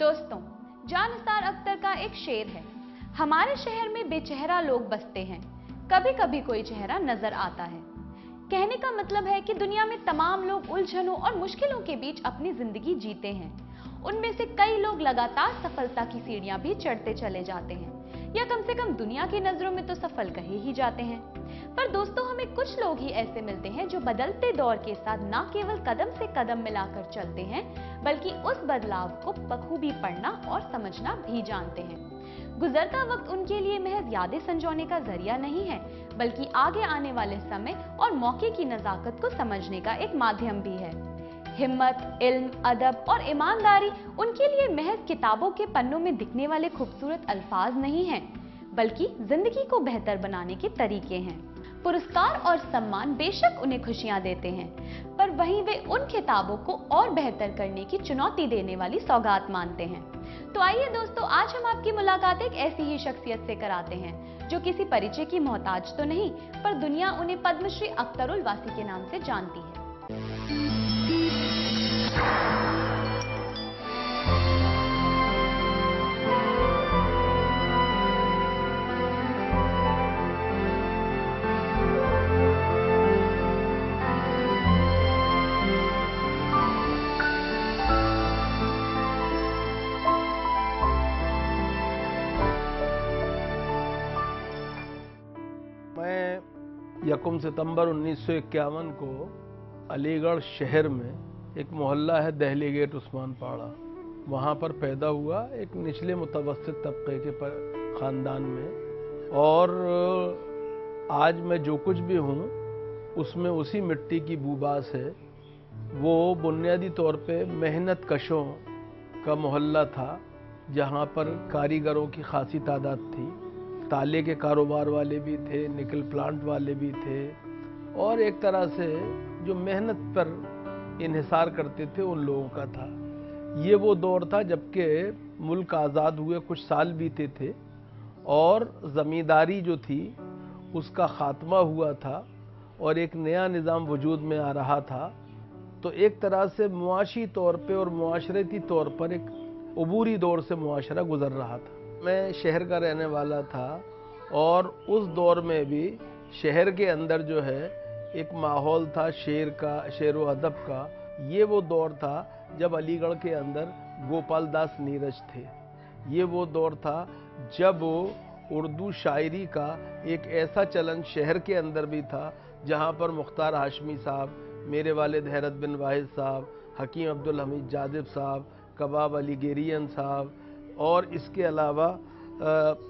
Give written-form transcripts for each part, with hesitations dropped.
दोस्तों, जानिसार अख्तर का एक शेर है, हमारे शहर में बेचेहरा लोग बसते हैं, कभी कभी कोई चेहरा नजर आता है। कहने का मतलब है कि दुनिया में तमाम लोग उलझनों और मुश्किलों के बीच अपनी जिंदगी जीते हैं। उनमें से कई लोग लगातार सफलता की सीढ़ियां भी चढ़ते चले जाते हैं, या कम से कम दुनिया की नजरों में तो सफल कहे ही जाते हैं। पर दोस्तों, हमें कुछ लोग ही ऐसे मिलते हैं जो बदलते दौर के साथ न केवल कदम से कदम मिलाकर चलते हैं, बल्कि उस बदलाव को बखूबी पढ़ना और समझना भी जानते हैं। गुजरता वक्त उनके लिए महज यादें संजोने का जरिया नहीं है, बल्कि आगे आने वाले समय और मौके की नजाकत को समझने का एक माध्यम भी है। हिम्मत, इल्म, अदब और ईमानदारी उनके लिए महज किताबों के पन्नों में दिखने वाले खूबसूरत अल्फाज नहीं हैं, बल्कि जिंदगी को बेहतर बनाने के तरीके हैं। पुरस्कार और सम्मान बेशक उन्हें खुशियां देते हैं, पर वहीं वे उन किताबों को और बेहतर करने की चुनौती देने वाली सौगात मानते हैं। तो आइए दोस्तों, आज हम आपकी मुलाकात एक ऐसी ही शख्सियत से कराते हैं जो किसी परिचय की मोहताज तो नहीं, पर दुनिया उन्हें पद्मश्री अख्तरुल वासी के नाम से जानती है। मैं 1 सितंबर 1951 को अलीगढ़ शहर में एक मोहल्ला है दहली गेट उस्मान पाड़ा, वहाँ पर पैदा हुआ एक निचले मुतवस्सित तबके के ख़ानदान में। और आज मैं जो कुछ भी हूँ उसमें उसी मिट्टी की बूबास है। वो बुनियादी तौर पे मेहनत कशों का मोहल्ला था, जहाँ पर कारीगरों की खासी तादाद थी। ताले के कारोबार वाले भी थे, निकल प्लांट वाले भी थे, और एक तरह से जो मेहनत पर इन्हिसार करते थे उन लोगों का था। ये वो दौर था जबकि मुल्क आज़ाद हुए कुछ साल बीते थे और ज़मींदारी जो थी उसका ख़ात्मा हुआ था और एक नया निज़ाम वजूद में आ रहा था। तो एक तरह से मुआशी तौर पे और मुआशरती तौर पर एक अबूरी दौर से मुआशरा गुज़र रहा था। मैं शहर का रहने वाला था और उस दौर में भी शहर के अंदर जो है एक माहौल था शेर व अदब का। ये वो दौर था जब अलीगढ़ के अंदर गोपाल दास नीरज थे। ये वो दौर था जब उर्दू शायरी का एक ऐसा चलन शहर के अंदर भी था, जहाँ पर मुख्तार हाशमी साहब, मेरे वालिद हैरत बिन वाहिद साहब, हकीम अब्दुल हमीद जादिब साहब, कबाब अली गेरियन साहब, और इसके अलावा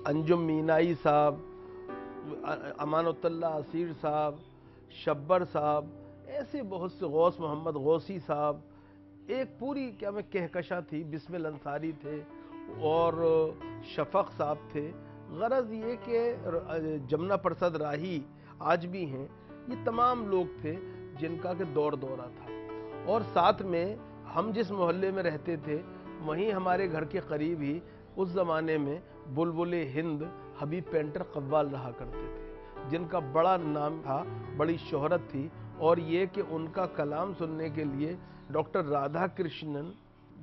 अंजुम मीनाई साहब, अमानुल्लाह असीर साहब, शब्बर साहब, ऐसे बहुत से, गौस मोहम्मद गौसी साहब, एक पूरी क्या मैं कहकशा थी, बिस्मिल अंसारी थे और शफक साहब थे। गरज ये कि जमुना प्रसाद राही आज भी हैं। ये तमाम लोग थे जिनका के दौर दौरा था। और साथ में हम जिस मोहल्ले में रहते थे वहीं हमारे घर के करीब ही उस ज़माने में बुलबुल हिंद हबीब पेंटर कव्वाल रहा करते थे, जिनका बड़ा नाम था, बड़ी शोहरत थी। और ये कि उनका कलाम सुनने के लिए डॉक्टर राधा कृष्णन,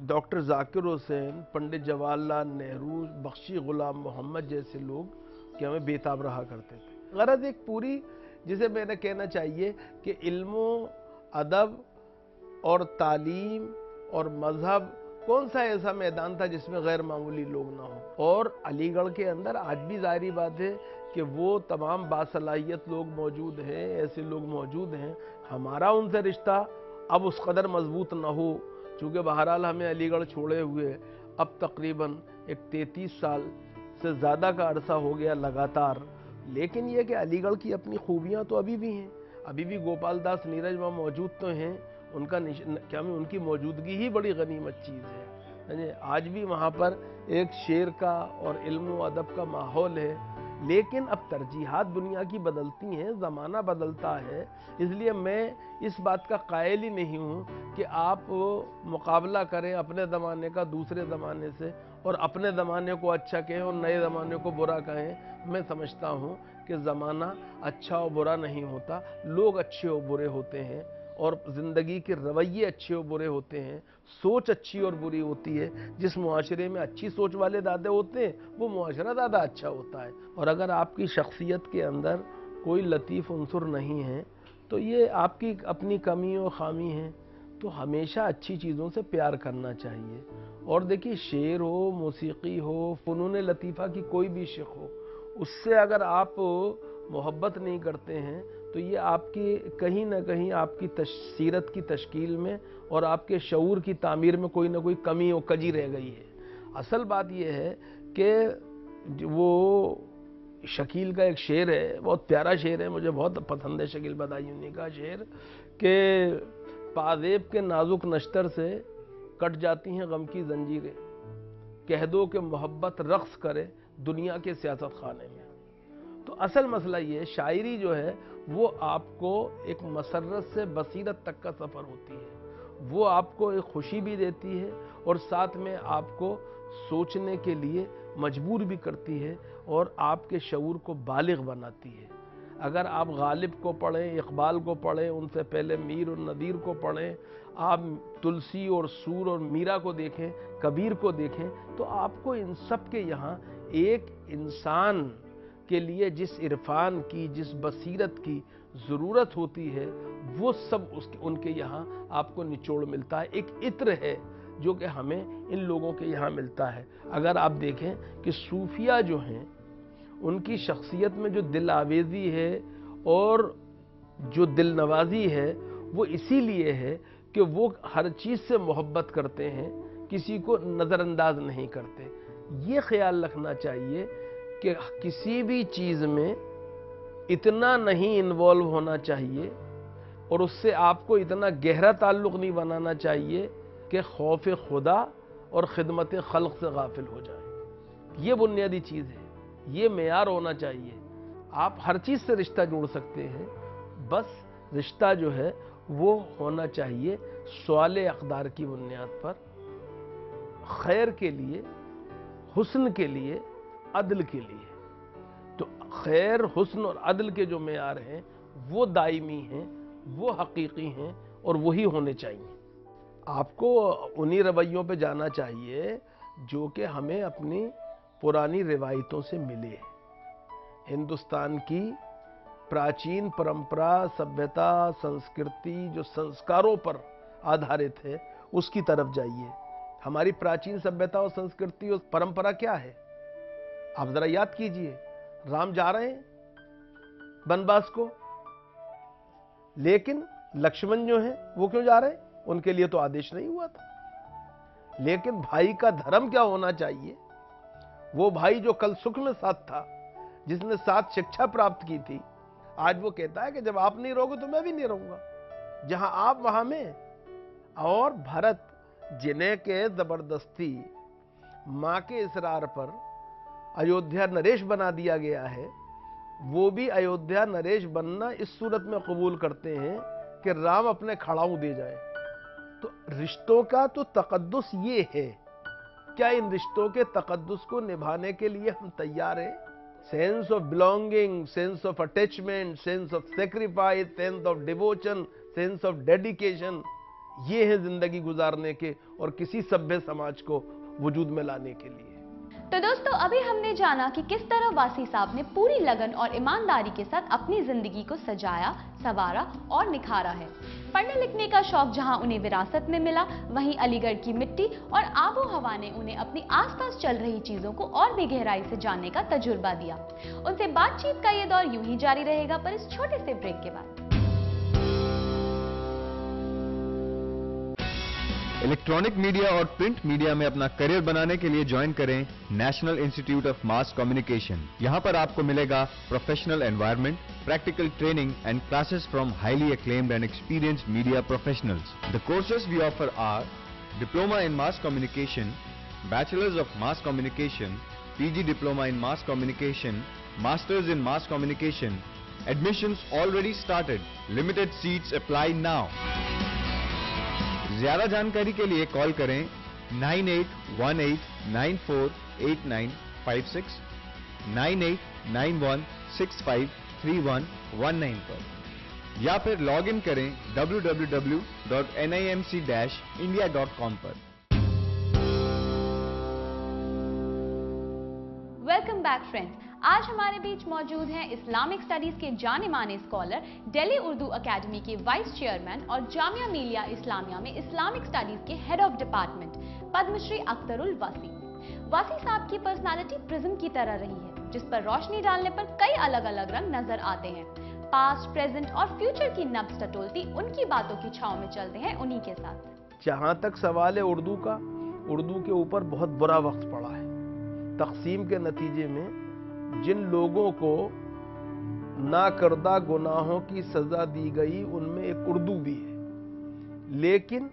डॉक्टर जाकिर हुसैन, पंडित जवाहरलाल नेहरू, बख्शी गुलाम मोहम्मद जैसे लोग कि हमें बेताब रहा करते थे। गरज एक पूरी, जिसे मैंने कहना चाहिए कि इल्मो अदब और तालीम और मजहब, कौन सा ऐसा मैदान था जिसमें गैर मामूली लोग ना हो। और अलीगढ़ के अंदर आज भी ज़ाहिरी बात है कि वो तमाम बासलाहियत लोग मौजूद हैं, ऐसे लोग मौजूद हैं। हमारा उनसे रिश्ता अब उस कदर मजबूत ना हो, चूँकि बहरहाल हमें अलीगढ़ छोड़े हुए अब तकरीबन एक 33 साल से ज़्यादा का अरसा हो गया लगातार। लेकिन यह कि अलीगढ़ की अपनी खूबियाँ तो अभी भी हैं, अभी भी गोपाल दास नीरज वहाँ मौजूद तो हैं। उनका क्या में उनकी मौजूदगी ही बड़ी गनीमत चीज़ है। आज भी वहाँ पर एक शेर का और इल्म व अदब का माहौल है। लेकिन अब तरजीहात दुनिया की बदलती हैं, ज़माना बदलता है, इसलिए मैं इस बात का कायल ही नहीं हूँ कि आप मुकाबला करें अपने ज़माने का दूसरे ज़माने से और अपने ज़माने को अच्छा कहें और नए ज़माने को बुरा कहें। मैं समझता हूँ कि ज़माना अच्छा और बुरा नहीं होता, लोग अच्छे और बुरे होते हैं। और ज़िंदगी के रवैये अच्छे और बुरे होते हैं, सोच अच्छी और बुरी होती है। जिस मुआशरे में अच्छी सोच वाले दादा होते हैं वो मुआशरा ज़्यादा अच्छा होता है। और अगर आपकी शख्सियत के अंदर कोई लतीफ़ उन्सुर नहीं है तो ये आपकी अपनी कमी और ख़ामी है। तो हमेशा अच्छी चीज़ों से प्यार करना चाहिए। और देखिए, शेर हो, मौसीकी हो, फ़नून लतीफ़ा की कोई भी शिक़ हो, उससे अगर आप मोहब्बत नहीं करते हैं तो ये आपकी कहीं ना कहीं आपकी सीरत की तश्कील में और आपके शऊर की तामीर में कोई ना कोई कमी और कजी रह गई है। असल बात यह है कि वो शकील का एक शेर है, बहुत प्यारा शेर है, मुझे बहुत पसंद है शकील बदायूनी का शेर, कि पाजेब के नाजुक नश्तर से कट जाती हैं गम की जंजीरें, कह दो कि मोहब्बत रक्स करे दुनिया के सियासत खाने में। तो असल मसला ये, शायरी जो है वो आपको एक मसरत से बसीरत तक का सफ़र होती है। वो आपको एक खुशी भी देती है और साथ में आपको सोचने के लिए मजबूर भी करती है और आपके शऊर को बालिग बनाती है। अगर आप गालिब को पढ़ें, इकबाल को पढ़ें, उनसे पहले मीर और नदीर को पढ़ें, आप तुलसी और सूर और मीरा को देखें, कबीर को देखें, तो आपको इन सब के यहाँ एक इंसान के लिए जिस इरफान की, जिस बसीरत की ज़रूरत होती है, वो सब उनके यहाँ आपको निचोड़ मिलता है। एक इत्र है जो कि हमें इन लोगों के यहाँ मिलता है। अगर आप देखें कि सूफिया जो हैं, उनकी शख्सियत में जो दिल आवेज़ी है और जो दिल नवाजी है, वो इसीलिए है कि वो हर चीज़ से मोहब्बत करते हैं, किसी को नज़रअंदाज नहीं करते। ये ख्याल रखना चाहिए कि किसी भी चीज़ में इतना नहीं इन्वॉल्व होना चाहिए और उससे आपको इतना गहरा ताल्लुक़ नहीं बनाना चाहिए कि खौफ खुदा और खिदमत खल्क़ से गाफिल हो जाए। ये बुनियादी चीज़ है, ये मेयार होना चाहिए। आप हर चीज़ से रिश्ता जोड़ सकते हैं, बस रिश्ता जो है वो होना चाहिए सवाल अक़दार की बुनियाद पर, खैर के लिए, हुस्न के लिए, अदल के लिए। तो खैर, हुस्न और अदल के जो मेयार हैं वो दायमी हैं, वो हकीकी हैं और वही होने चाहिए। आपको उन्हीं रवैयों पे जाना चाहिए जो कि हमें अपनी पुरानी रिवायतों से मिले। हिंदुस्तान की प्राचीन परंपरा, सभ्यता, संस्कृति जो संस्कारों पर आधारित है, उसकी तरफ जाइए। हमारी प्राचीन सभ्यता और संस्कृति और परंपरा क्या है? आप जरा याद कीजिए। राम जा रहे हैं वनवास को, लेकिन लक्ष्मण जो हैं वो क्यों जा रहे हैं? उनके लिए तो आदेश नहीं हुआ था। लेकिन भाई का धर्म क्या होना चाहिए? वो भाई जो कल सुख में साथ था, जिसने साथ शिक्षा प्राप्त की थी, आज वो कहता है कि जब आप नहीं रहोगे तो मैं भी नहीं रहूंगा। जहां आप वहां में। और भरत, जिन्हें के जबरदस्ती मां के इसरार पर अयोध्या नरेश बना दिया गया है, वो भी अयोध्या नरेश बनना इस सूरत में कबूल करते हैं कि राम अपने खड़ाऊ दे जाए। तो रिश्तों का तो तकद्दुस ये है। क्या इन रिश्तों के तकद्दुस को निभाने के लिए हम तैयार हैं? Sense of belonging, sense of attachment, sense of sacrifice, sense of devotion, sense of dedication, ये है जिंदगी गुजारने के और किसी सभ्य समाज को वजूद में लाने के लिए। तो दोस्तों, अभी हमने जाना कि किस तरह वासी साहब ने पूरी लगन और ईमानदारी के साथ अपनी जिंदगी को सजाया, संवारा और निखारा है। पढ़ने लिखने का शौक जहां उन्हें विरासत में मिला, वहीं अलीगढ़ की मिट्टी और आबो हवा ने उन्हें अपनी आसपास चल रही चीजों को और भी गहराई से जानने का तजुर्बा दिया। उनसे बातचीत का ये दौर यूं ही जारी रहेगा, पर इस छोटे से ब्रेक के बाद। इलेक्ट्रॉनिक मीडिया और प्रिंट मीडिया में अपना करियर बनाने के लिए ज्वाइन करें national institute of mass communication. यहाँ पर आपको मिलेगा professional environment, practical training and classes from highly acclaimed and experienced media professionals. The courses we offer are Diploma in Mass Communication, Bachelors of Mass Communication, PG Diploma in Mass Communication, Masters in Mass Communication. Admissions already started. Limited seats apply now. ज्यादा जानकारी के लिए call करें 9818948956, 9891653119 पर। या फिर log in करें www.nimc-india.com पर। Welcome back friends. आज हमारे बीच मौजूद हैं इस्लामिक स्टडीज के जाने माने स्कॉलर, दिल्ली उर्दू एकेडमी के वाइस चेयरमैन और जामिया मिलिया इस्लामिया में इस्लामिक स्टडीज के head of department Padmashri Akhtarul Wasey. Wasey साहब की पर्सनालिटी प्रिज्म की तरह रही है, जिस पर रोशनी डालने पर कई अलग अलग रंग नजर आते हैं। पास्ट, प्रेजेंट और फ्यूचर की नब्ज टटोलती उनकी बातों की छांव में चलते हैं उन्हीं के साथ। जहां तक सवाल है उर्दू का, उर्दू के ऊपर बहुत बुरा वक्त पड़ा है। तकसीम के नतीजे में जिन लोगों को नाकर्दा गुनाहों की सजा दी गई उनमें एक उर्दू भी है। लेकिन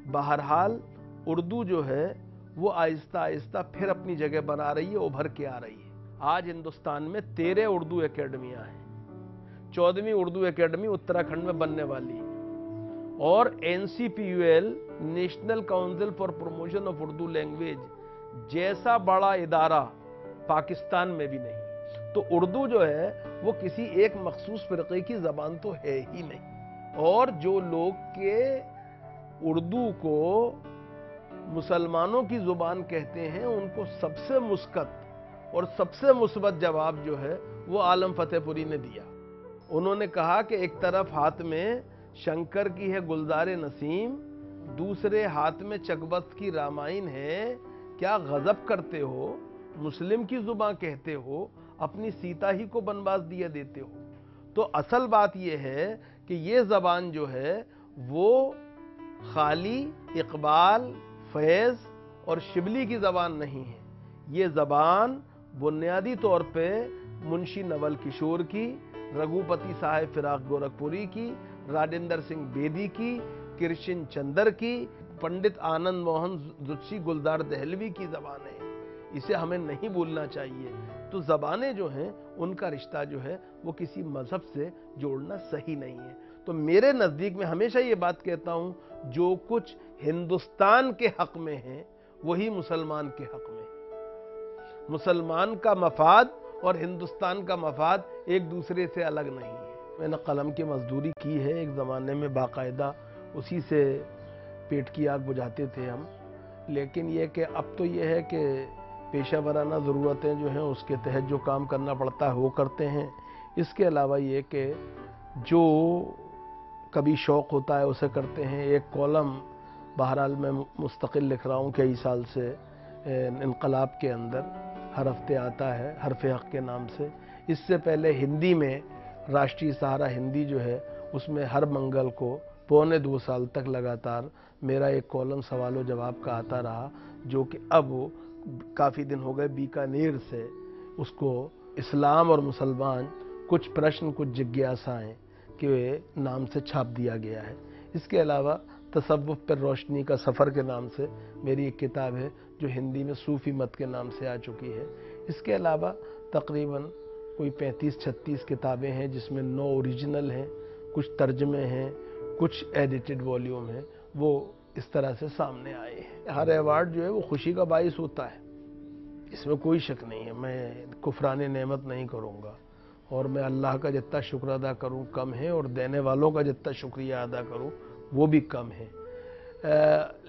बहरहाल उर्दू जो है वो आहिस्ता आहिस्ता फिर अपनी जगह बना रही है, उभर के आ रही है। आज हिंदुस्तान में 13 उर्दू एकेडमियां हैं। 14वीं उर्दू एकेडमी उत्तराखंड में बनने वाली है और NCPUL, national council for promotion of Urdu language जैसा बड़ा इदारा पाकिस्तान में भी नहीं। तो उर्दू जो है वो किसी एक मखसूस फिरके की जबान तो है ही नहीं। और जो लोग के उर्दू को मुसलमानों की जुबान कहते हैं, उनको सबसे मुस्कत और सबसे मुस्बत जवाब जो है वो आलम फतेहपुरी ने दिया। उन्होंने कहा कि एक तरफ हाथ में शंकर की है गुलजारे नसीम, दूसरे हाथ में चकबस्त की रामायण है। क्या गजब करते हो, मुस्लिम की जुबान कहते हो, अपनी सीता ही को बनवास दिए देते हो। तो असल बात यह है कि ये जबान जो है वो खाली इकबाल, फैज और शिबली की जबान नहीं है। ये जबान बुनियादी तौर पे मुंशी नवल किशोर की, रघुपति साहब फिराक गोरखपुरी की, राजेंद्र सिंह बेदी की, कृष्ण चंद्र की, पंडित आनंद मोहन जुत्सी गुलजार दहलवी की जबान है। इसे हमें नहीं भूलना चाहिए। तो जबानें जो हैं उनका रिश्ता जो है वो किसी मजहब से जोड़ना सही नहीं है। तो मेरे नजदीक में हमेशा ये बात कहता हूं, जो कुछ हिंदुस्तान के हक में है वही मुसलमान के हक में। मुसलमान का मफाद और हिंदुस्तान का मफाद एक दूसरे से अलग नहीं है। मैंने कलम की मजदूरी की है एक ज़माने में, बाकायदा उसी से पेट की आग बुझाते थे हम। लेकिन ये कि अब तो ये है कि पेशा वराना ज़रूरतें जो हैं उसके तहत जो काम करना पड़ता है वो करते हैं। इसके अलावा ये कि जो कभी शौक़ होता है उसे करते हैं। एक कॉलम बहरहाल मैं मुस्तकिल लिख रहा हूँ कई साल से इनकलाब के अंदर, हर हफ्ते आता है हरफ हक के नाम से। इससे पहले हिंदी में राष्ट्रीय सहारा हिंदी जो है उसमें हर मंगल को 1.25 साल तक लगातार मेरा एक कॉलम सवाल व जवाब का आता रहा, जो कि अब काफ़ी दिन हो गए बीकानेर से उसको इस्लाम और मुसलमान कुछ प्रश्न कुछ जिज्ञासाएं के नाम से छाप दिया गया है। इसके अलावा तसव्वुफ पर रोशनी का सफ़र के नाम से मेरी एक किताब है जो हिंदी में सूफ़ी मत के नाम से आ चुकी है। इसके अलावा तकरीबन कोई 35-36 किताबें हैं जिसमें 9 ओरिजिनल हैं, कुछ तर्जमे हैं, कुछ एडिटेड वॉल्यूम हैं, वो इस तरह से सामने आए हैं। हर अवार्ड जो है वो खुशी का बाइस होता है, इसमें कोई शक नहीं है। मैं कुफराने नेमत नहीं करूँगा और मैं अल्लाह का जितना शुक्र अदा करूँ कम है, और देने वालों का जितना शुक्रिया अदा करूँ वो भी कम है।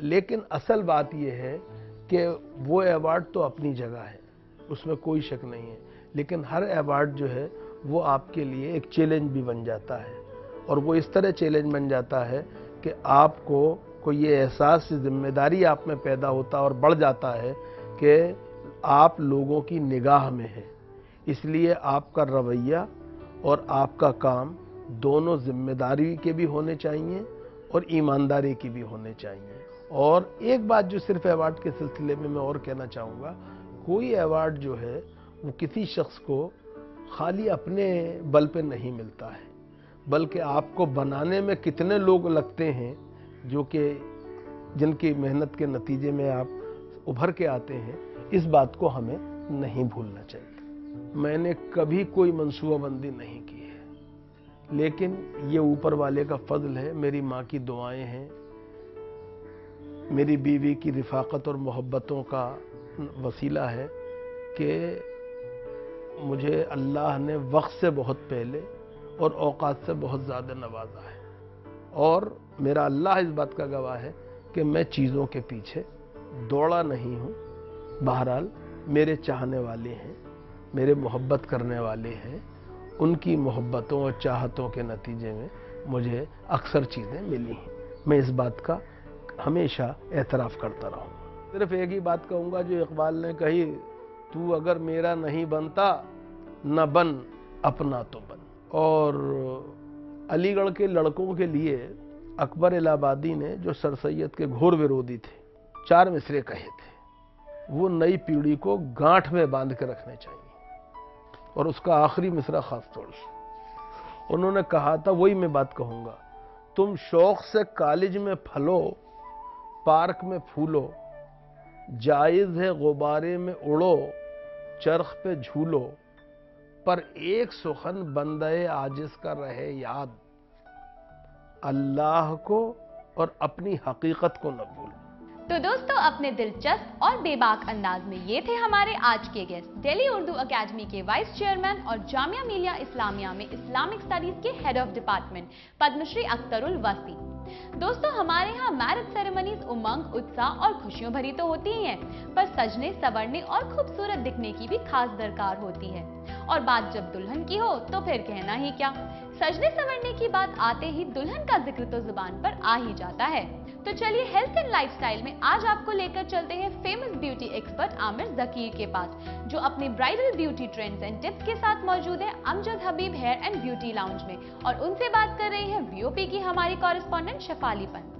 लेकिन असल बात यह है कि वो अवार्ड तो अपनी जगह है, उसमें कोई शक नहीं है। लेकिन हर अवार्ड जो है वो आपके लिए एक चैलेंज भी बन जाता है, और वो इस तरह चैलेंज बन जाता है कि आपको कोई ये एहसास जिम्मेदारी आप में पैदा होता और बढ़ जाता है कि आप लोगों की निगाह में हैं। इसलिए आपका रवैया और आपका काम दोनों जिम्मेदारी के भी होने चाहिए और ईमानदारी की भी होने चाहिए। और एक बात जो सिर्फ अवार्ड के सिलसिले में मैं और कहना चाहूँगा, कोई अवार्ड जो है वो किसी शख्स को खाली अपने बल पे नहीं मिलता है, बल्कि आपको बनाने में कितने लोग लगते हैं जो कि जिनकी मेहनत के नतीजे में आप उभर के आते हैं, इस बात को हमें नहीं भूलना चाहिए। मैंने कभी कोई मंसूबाबंदी नहीं की है, लेकिन ये ऊपर वाले का फजल है, मेरी माँ की दुआएं हैं, मेरी बीवी की रिफाकत और मोहब्बतों का वसीला है कि मुझे अल्लाह ने वक्त से बहुत पहले और औकात से बहुत ज़्यादा नवाजा है। और मेरा अल्लाह इस बात का गवाह है कि मैं चीज़ों के पीछे दौड़ा नहीं हूँ। बहरहाल मेरे चाहने वाले हैं, मेरे मोहब्बत करने वाले हैं, उनकी मोहब्बतों और चाहतों के नतीजे में मुझे अक्सर चीज़ें मिली हैं। मैं इस बात का हमेशा एतराफ़ करता रहूँगा। सिर्फ एक ही बात कहूँगा जो इकबाल ने कही, तू अगर मेरा नहीं बनता न बन, अपना तो बन। और अलीगढ़ के लड़कों के लिए अकबर इलाहाबादी ने, जो सर सैयद के घोर विरोधी थे, 4 मिसरे कहे थे। वो नई पीढ़ी को गांठ में बांध के रखने चाहिए। और उसका आखिरी मिसरा खास तौर से उन्होंने कहा था, वही मैं बात कहूँगा, तुम शौक से कॉलेज में फलो, पार्क में फूलो, जायज़ है गुब्बारे में उड़ो, चरख पे झूलो, पर एक सुखन बंदे आजिज का रहे याद, अल्लाह को और अपनी हकीकत को न भूलो। तो दोस्तों, अपने दिलचस्प और बेबाक अंदाज में ये थे हमारे आज के गेस्ट, दिल्ली उर्दू अकेडमी के वाइस चेयरमैन और जामिया मिलिया इस्लामिया में इस्लामिक स्टडीज के head of department Padmashri Akhtarul Wasey. दोस्तों, हमारे यहाँ मैरिज सेरेमनीज उमंग, उत्साह और खुशियों भरी तो होती ही हैं, पर सजने, संवरने और खूबसूरत दिखने की भी खास दरकार होती है। और बात जब दुल्हन की हो तो फिर कहना ही क्या। सजने संवरने की बात आते ही दुल्हन का जिक्र तो जुबान पर आ ही जाता है। तो चलिए हेल्थ एंड लाइफस्टाइल में आज आपको लेकर चलते हैं famous beauty expert Aamir Zakir के पास, जो अपने bridal beauty trends and tips के साथ मौजूद है अमजद हबीब हेयर एंड ब्यूटी लाउंज में। और उनसे बात कर रही है वीओपी की हमारी कॉरेस्पॉन्डेंट शेफाली पंत।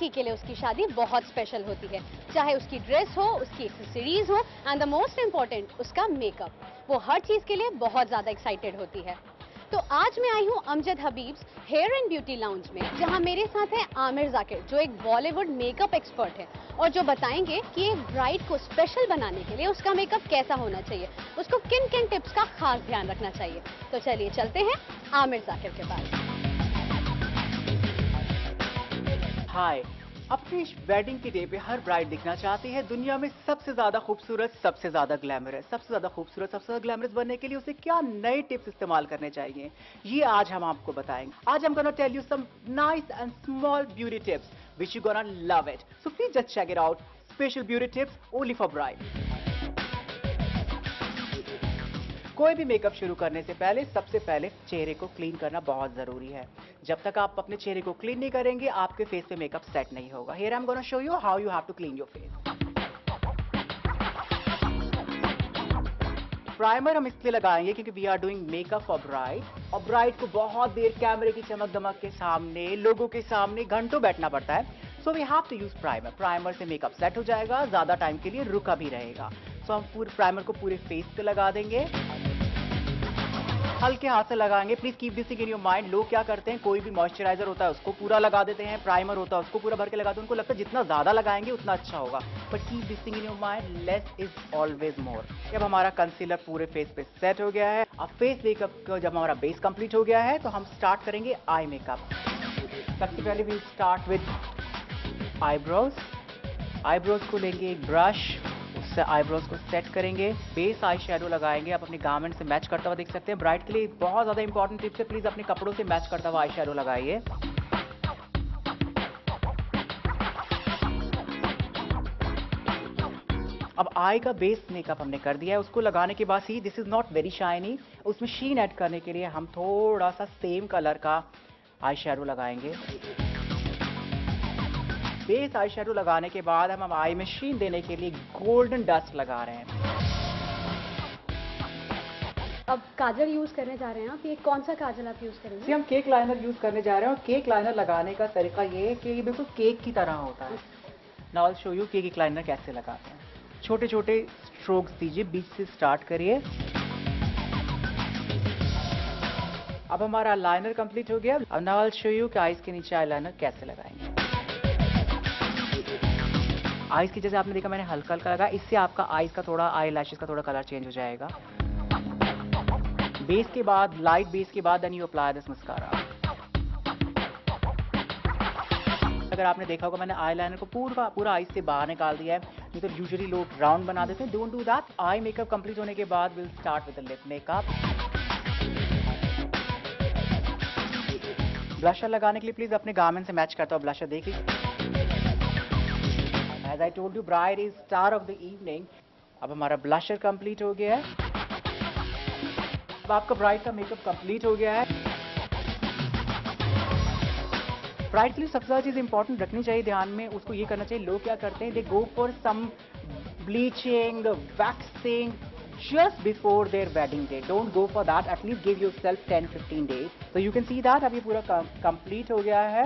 के लिए उसकी शादी बहुत स्पेशल होती है, चाहे उसकी ड्रेस हो, उसकी एक्सेसरीज हो एंड द मोस्ट इम्पोर्टेंट उसका मेकअप, वो हर चीज के लिए बहुत ज्यादा एक्साइटेड होती है। तो आज मैं आई हूँ Amjad Habib's hair and beauty lounge में, जहाँ मेरे साथ है आमिर जाकिर, जो एक बॉलीवुड मेकअप एक्सपर्ट है और जो बताएंगे कि एक ब्राइड को स्पेशल बनाने के लिए उसका मेकअप कैसा होना चाहिए, उसको किन किन टिप्स का खास ध्यान रखना चाहिए। तो चलिए चलते हैं आमिर जाकिर के पास। हाय, अपनी वेडिंग के डे पे हर ब्राइड दिखना चाहती है दुनिया में सबसे ज्यादा खूबसूरत, सबसे ज्यादा ग्लैमरस। सबसे ज्यादा खूबसूरत, सबसे ज्यादा ग्लैमरस बनने के लिए उसे क्या नए टिप्स इस्तेमाल करने चाहिए, ये आज हम आपको बताएंगे। आज हम gonna tell you some nice and small beauty tips which you gonna love it. So please just check it out. Special beauty tips only for bride. कोई भी मेकअप शुरू करने से पहले सबसे पहले चेहरे को क्लीन करना बहुत जरूरी है। जब तक आप अपने चेहरे को क्लीन नहीं करेंगे, आपके फेस पे मेकअप सेट नहीं होगा। Here I am gonna show you how you have to clean your face. Primer हम इसलिए लगाएंगे क्योंकि we are doing makeup for bride, और ब्राइड को बहुत देर कैमरे की चमक दमक के सामने, लोगों के सामने घंटों बैठना पड़ता है। So we have to use primer. Primer से मेकअप सेट हो जाएगा, ज्यादा टाइम के लिए रुका भी रहेगा। सो हम पूरे प्राइमर को पूरे फेस पे लगा देंगे, हल्के हाथ से लगाएंगे। Please keep this thing in your mind. लोग क्या करते हैं, कोई भी मॉइस्चराइजर होता है उसको पूरा लगा देते हैं, प्राइमर होता है उसको पूरा भर के लगाते हैं, उनको लगता है जितना ज्यादा लगाएंगे उतना अच्छा होगा। But keep this thing in your mind, less is always more. जब हमारा कंसीलर पूरे फेस पे सेट हो गया है, अब फेस मेकअप का जब हमारा बेस कंप्लीट हो गया है, तो हम स्टार्ट करेंगे आई मेकअप। सबसे पहले we start with eyebrows. Eyebrows को लेंगे एक ब्रश, उससे आईब्रोज को सेट करेंगे। बेस आई शेडो लगाएंगे, आप अपने गारमेंट से मैच करता हुआ देख सकते हैं। ब्राइड के लिए बहुत ज्यादा इंपॉर्टेंट टिप्स है, प्लीज अपने कपड़ों से मैच करता हुआ आई शेडो लगाइए। अब आई का बेस मेकअप हमने कर दिया है, उसको लगाने के बाद ही this is not very shiny, उसमें शीन ऐड करने के लिए हम थोड़ा सा सेम कलर का आई शेडो लगाएंगे। बेस आई शेडो लगाने के बाद हम आई में शीन देने के लिए गोल्डन डस्ट लगा रहे हैं। अब काजल यूज करने जा रहे हैं आप, ये कौन सा काजल आप यूज करेंगे? हम केक लाइनर यूज करने जा रहे हैं, और केक लाइनर लगाने का तरीका ये है कि ये बिल्कुल केक की तरह होता है। Now I show you cake liner कैसे लगाते हैं। छोटे छोटे स्ट्रोक्स दीजिए, बीच से स्टार्ट करिए। अब हमारा आईलाइनर कंप्लीट हो गया। अब now I will show you कि आईज के नीचे आईलाइनर कैसे लगाएंगे। आईज की जैसे आपने देखा मैंने हल्का हल्का लगाया, इससे आपका आईज का थोड़ा आई लैशेस का थोड़ा कलर चेंज हो जाएगा। बेस के बाद, लाइट बेस के बाद then you apply this mascara. अगर आपने देखा होगा मैंने आईलाइनर को पूरा आईज से बाहर निकाल दिया है, नहीं तो यूजुअली लोग राउंड बना देते हैं। Don't do that. Eye makeup complete होने के बाद will start with the lip makeup. Blusher लगाने के लिए प्लीज अपने गारमेंट से मैच करता हुआ ब्लशर देखिए। As I told you, bride is star of the evening. अब हमारा ब्लशर कंप्लीट हो गया है। अब आपका ब्राइड का मेकअप कंप्लीट हो गया है। ब्राइड के लिए सबसे ज्यादा चीज इंपॉर्टेंट रखनी चाहिए ध्यान में, उसको ये करना चाहिए। लोग क्या करते हैं, they go for some bleaching, waxing just before their wedding day. Don't go for that. At least give yourself 10-15 days. So you can see that अब ये पूरा कंप्लीट हो गया है।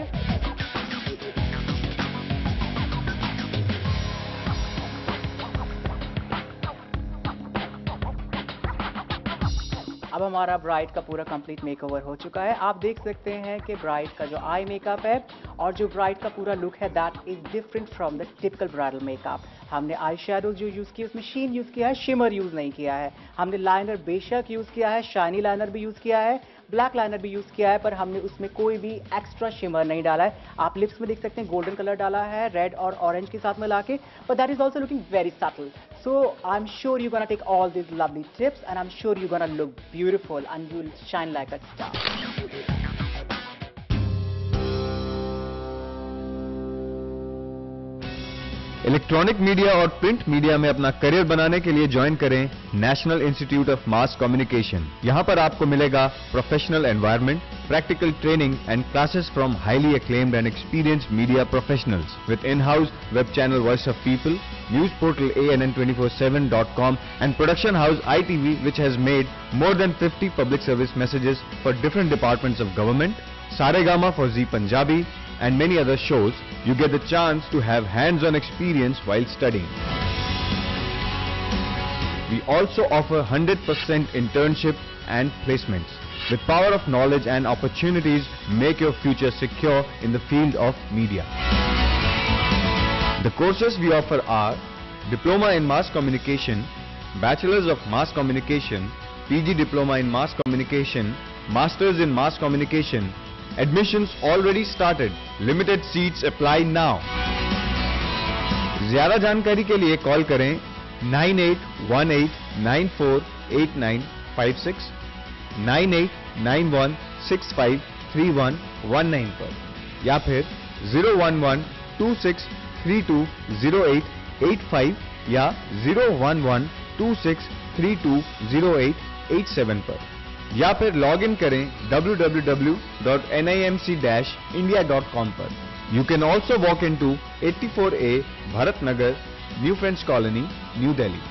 अब हमारा ब्राइड का पूरा कंप्लीट मेकओवर हो चुका है। आप देख सकते हैं कि ब्राइड का जो आई मेकअप है और जो ब्राइड का पूरा लुक है that is different from the typical bridal makeup. हमने आई शेडोज जो यूज किया उसमें शीन यूज किया है, शिमर यूज नहीं किया है। हमने लाइनर बेशक यूज किया है, शाइनी लाइनर भी यूज किया है, ब्लैक लाइनर भी यूज किया है, पर हमने उसमें कोई भी एक्स्ट्रा शिमर नहीं डाला है। आप लिप्स में देख सकते हैं गोल्डन कलर डाला है रेड और ऑरेंज के साथ मिला के, but that is also looking very subtle. So I'm sure you're gonna take all these lovely tips and I'm sure you're gonna look beautiful and you'll shine like a star. Electronic media और print media में अपना career बनाने के लिए join करें national institute of mass communication. यहाँ पर आपको मिलेगा professional environment, practical training and classes from highly acclaimed and experienced media professionals with in-house web channel Voice of People, news portal ANN247.com and production house ITV, which has made more than 50 public service messages for different departments of government, Saregama for Zee Punjabi and many other shows. You get the chance to have hands-on experience while studying. We also offer 100% internship and placements. With power of knowledge and opportunities, make your future secure in the field of media. The courses we offer are Diploma in Mass Communication, Bachelors of Mass Communication, PG Diploma in Mass Communication, Masters in Mass Communication. Admissions already started. Limited seats apply now. ज़्यादा जानकारी के लिए call करें 9818948956, 9891653119 पर या फिर 01126320885 या 01126320887 पर या फिर लॉग इन करें www.nimc-india.com पर। You can also walk into 84A Bharat Nagar, New Friends Colony, New Delhi.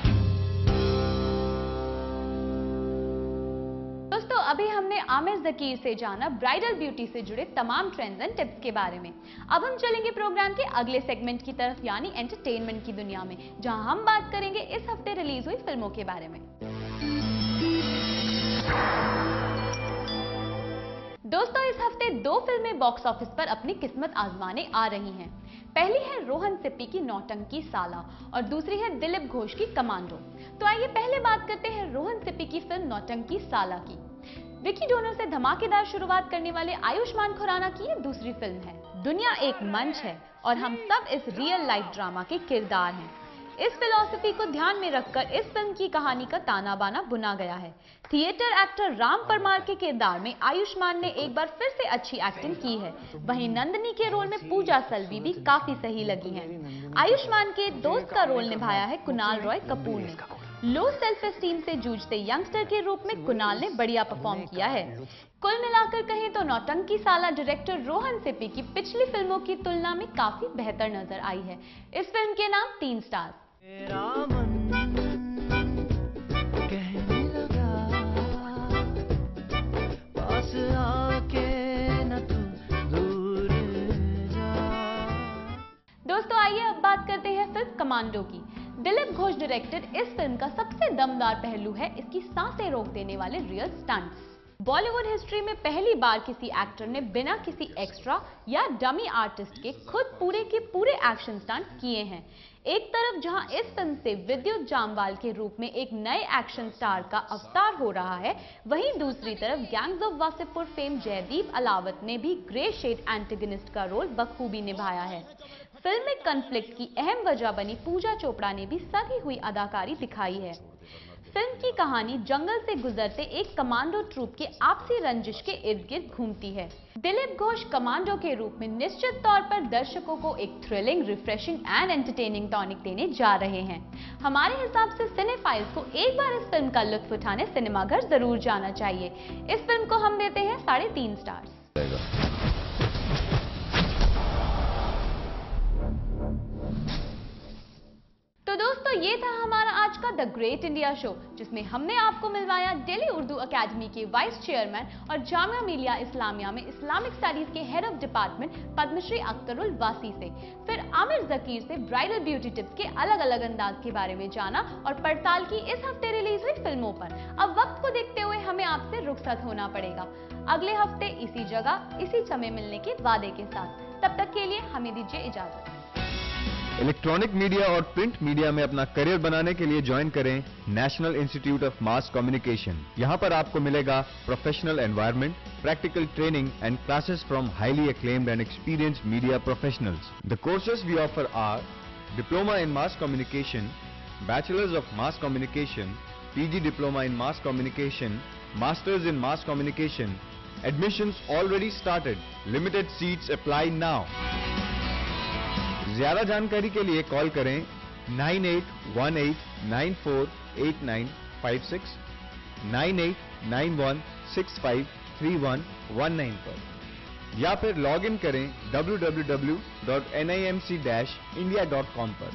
दोस्तों अभी हमने आमिर ज़कीर से जाना ब्राइडल ब्यूटी से जुड़े तमाम ट्रेंड्स एंड टिप्स के बारे में। अब हम चलेंगे प्रोग्राम के अगले सेगमेंट की तरफ यानी एंटरटेनमेंट की दुनिया में, जहां हम बात करेंगे इस हफ्ते रिलीज हुई फिल्मों के बारे में। दोस्तों इस हफ्ते दो फिल्में बॉक्स ऑफिस पर अपनी किस्मत आजमाने आ रही हैं। पहली है रोहन सिप्पी की नौटंकी साला और दूसरी है दिलीप घोष की कमांडो। तो आइए पहले बात करते हैं रोहन सिप्पी की फिल्म नौटंकी साला की। विकी डोनर से धमाकेदार शुरुआत करने वाले आयुष्मान खुराना की ये दूसरी फिल्म है। दुनिया एक मंच है और हम सब इस रियल लाइफ ड्रामा के किरदार हैं। इस फिलॉसफी को ध्यान में रखकर इस फिल्म की कहानी का ताना बाना बुना गया है। थिएटर एक्टर राम परमार के किरदार में आयुष्मान ने एक बार फिर से अच्छी एक्टिंग की है। वहीं नंदनी के रोल में पूजा सल्वी भी काफी सही लगी हैं। आयुष्मान के दोस्त का रोल निभाया है कुणाल रॉय कपूर ने। लो सेल्फ एस्टीम से जूझते यंगस्टर के रूप में कुणाल ने बढ़िया परफॉर्म किया है। कुल मिलाकर कहें तो नौटंकी साला डायरेक्टर रोहन सिप्पी की पिछली फिल्मों की तुलना में काफी बेहतर नजर आई है। इस फिल्म के नाम 3 स्टार। दोस्तों आइए अब बात करते हैं फिल्म कमांडो की। दिलीप घोष डायरेक्टेड इस फिल्म का सबसे दमदार पहलू है इसकी सांसें रोक देने वाले रियल स्टंट्स। बॉलीवुड हिस्ट्री में पहली बार किसी एक्टर ने बिना किसी एक्स्ट्रा या डमी आर्टिस्ट के खुद पूरे के पूरे एक्शन स्टंट किए हैं। एक तरफ जहां इस फिल्म से विद्युत जामवाल के रूप में एक नए एक्शन स्टार का अवतार हो रहा है, वहीं दूसरी तरफ Gangs of Wasseypur fame Jaideep Ahlawat ने भी ग्रे शेड एंटेगनिस्ट का रोल बखूबी निभाया है। फिल्म में कॉन्फ्लिक्ट की अहम वजह बनी पूजा चोपड़ा ने भी सधी हुई अदाकारी दिखाई है। फिल्म की कहानी जंगल से गुजरते एक कमांडो ट्रूप के आपसी रंजिश के इर्द गिर्द घूमती है। दिलीप घोष कमांडो के रूप में निश्चित तौर पर दर्शकों को एक thrilling, refreshing and entertaining tonic देने जा रहे हैं। हमारे हिसाब से सिनेफाइल्स को एक बार इस फिल्म का लुत्फ उठाने सिनेमाघर जरूर जाना चाहिए। इस फिल्म को हम देते हैं 3.5 स्टार्स। तो दोस्तों, ये था हमारा आज का द ग्रेट इंडिया शो, जिसमें हमने आपको मिलवाया दिल्ली उर्दू अकेडमी के वाइस चेयरमैन और जामिया मिलिया इस्लामिया में इस्लामिक स्टडीज के head of department Padmashri Akhtarul Wasey से, फिर आमिर जकीर से ब्राइडल ब्यूटी टिप्स के अलग अलग अंदाज के बारे में जाना और पड़ताल की इस हफ्ते रिलीज हुई फिल्मों पर। अब वक्त को देखते हुए हमें आपसे रुखसत होना पड़ेगा। अगले हफ्ते इसी जगह इसी समय मिलने के वादे के साथ। तब तक के लिए हमें दीजिए इजाजत। इलेक्ट्रॉनिक मीडिया और प्रिंट मीडिया में अपना करियर बनाने के लिए ज्वाइन करें national institute of mass communication. यहाँ पर आपको मिलेगा professional environment, practical training and classes from highly acclaimed and experienced media professionals. The courses we offer are Diploma in Mass Communication, Bachelors of Mass Communication, PG Diploma in Mass Communication, Masters in Mass Communication. Admissions already started. Limited seats apply now. ज्यादा जानकारी के लिए call करें 9818948956, 9891653119 पर, या फिर log in करें www.nimc-india.com पर।